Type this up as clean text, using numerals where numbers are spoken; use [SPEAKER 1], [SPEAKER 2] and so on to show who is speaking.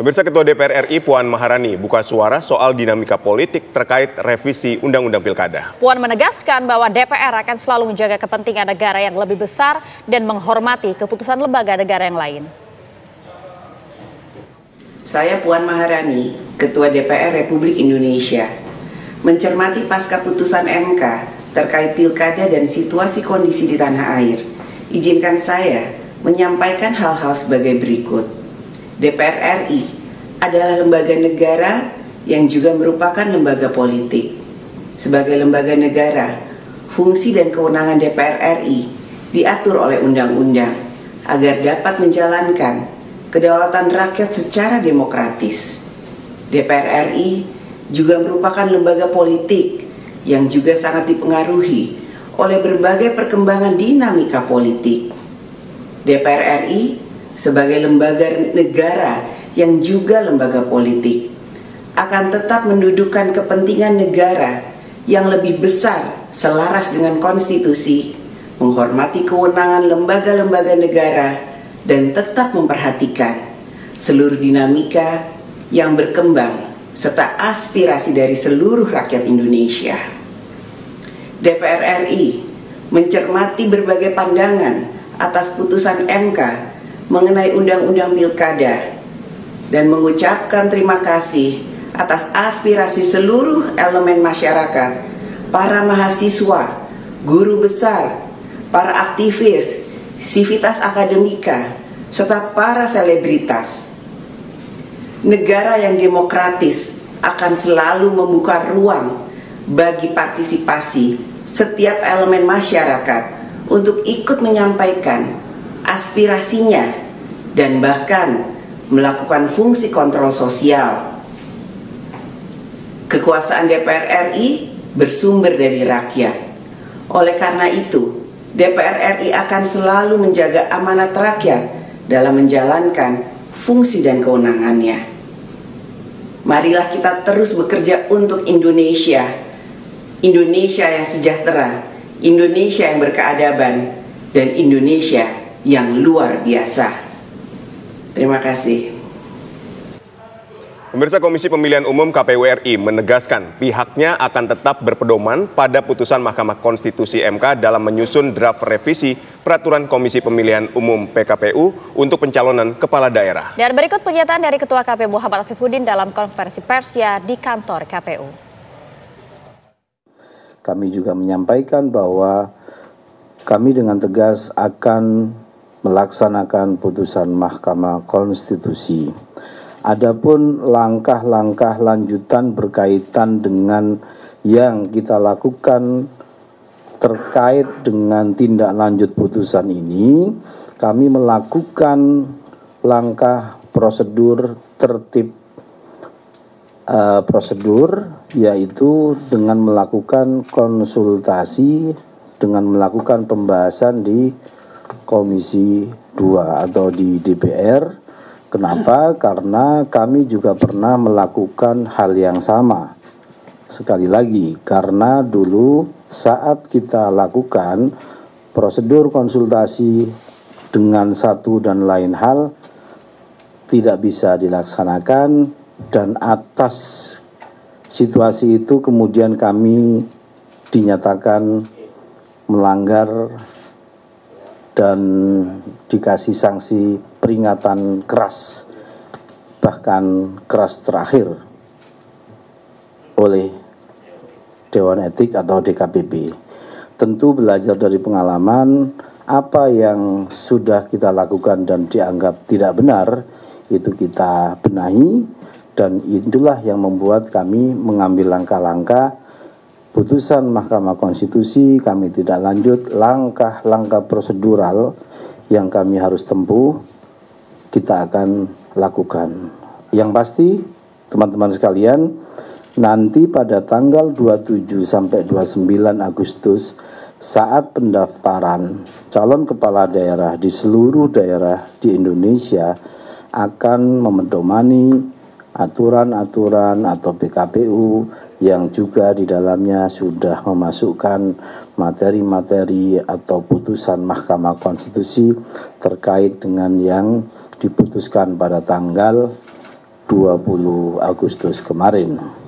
[SPEAKER 1] Pemirsa, Ketua DPR RI Puan Maharani buka suara soal dinamika politik terkait revisi Undang-Undang Pilkada.
[SPEAKER 2] Puan menegaskan bahwa DPR akan selalu menjaga kepentingan negara yang lebih besar dan menghormati keputusan lembaga negara yang lain.
[SPEAKER 3] Saya Puan Maharani, Ketua DPR Republik Indonesia, mencermati pasca putusan MK terkait pilkada dan situasi kondisi di tanah air. Izinkan saya menyampaikan hal-hal sebagai berikut. DPR RI adalah lembaga negara yang juga merupakan lembaga politik. Sebagai lembaga negara, fungsi dan kewenangan DPR RI diatur oleh undang-undang agar dapat menjalankan kedaulatan rakyat secara demokratis. DPR RI juga merupakan lembaga politik yang juga sangat dipengaruhi oleh berbagai perkembangan dinamika politik. DPR RI sebagai lembaga negara yang juga lembaga politik akan tetap mendudukan kepentingan negara yang lebih besar selaras dengan konstitusi, menghormati kewenangan lembaga-lembaga negara, dan tetap memperhatikan seluruh dinamika yang berkembang serta aspirasi dari seluruh rakyat Indonesia. DPR RI mencermati berbagai pandangan atas putusan MK mengenai Undang-Undang Pilkada dan mengucapkan terima kasih atas aspirasi seluruh elemen masyarakat, para mahasiswa, guru besar, para aktivis, sivitas akademika, serta para selebritas. Negara yang demokratis akan selalu membuka ruang bagi partisipasi setiap elemen masyarakat untuk ikut menyampaikan aspirasinya dan bahkan melakukan fungsi kontrol sosial. Kekuasaan DPR RI bersumber dari rakyat. Oleh karena itu, DPR RI akan selalu menjaga amanat rakyat dalam menjalankan fungsi dan kewenangannya. Marilah kita terus bekerja untuk Indonesia, Indonesia yang sejahtera, Indonesia yang berkeadaban, dan Indonesia yang luar biasa. Terima kasih.
[SPEAKER 1] Pemirsa, Komisi Pemilihan Umum KPU RI menegaskan pihaknya akan tetap berpedoman pada putusan Mahkamah Konstitusi MK dalam menyusun draft revisi Peraturan Komisi Pemilihan Umum PKPU untuk pencalonan kepala daerah.
[SPEAKER 2] Dan berikut pernyataan dari Ketua KPU Muhammad Afifuddin dalam konferensi persnya di kantor KPU.
[SPEAKER 4] Kami juga menyampaikan bahwa kami dengan tegas akan melaksanakan putusan Mahkamah Konstitusi. Adapun langkah-langkah lanjutan berkaitan dengan yang kita lakukan terkait dengan tindak lanjut putusan ini, kami melakukan langkah prosedur tertib yaitu dengan melakukan konsultasi, dengan melakukan pembahasan di Komisi 2 atau di DPR. Kenapa? Karena kami juga pernah melakukan hal yang sama. Sekali lagi, karena dulu saat kita lakukan prosedur konsultasi dengan satu dan lain hal tidak bisa dilaksanakan, dan atas situasi itu kemudian kami dinyatakan melanggar dan dikasih sanksi peringatan keras, bahkan keras terakhir oleh Dewan Etik atau DKPP. Tentu belajar dari pengalaman, apa yang sudah kita lakukan dan dianggap tidak benar itu kita benahi, dan itulah yang membuat kami mengambil langkah-langkah putusan Mahkamah Konstitusi. Kami tidak lanjut langkah-langkah prosedural yang kami harus tempuh, kita akan lakukan. Yang pasti, teman-teman sekalian, nanti pada tanggal 27 sampai 29 Agustus saat pendaftaran calon kepala daerah di seluruh daerah di Indonesia akan memedomani aturan-aturan atau PKPU yang juga di dalamnya sudah memasukkan materi-materi atau putusan Mahkamah Konstitusi terkait dengan yang diputuskan pada tanggal 20 Agustus kemarin.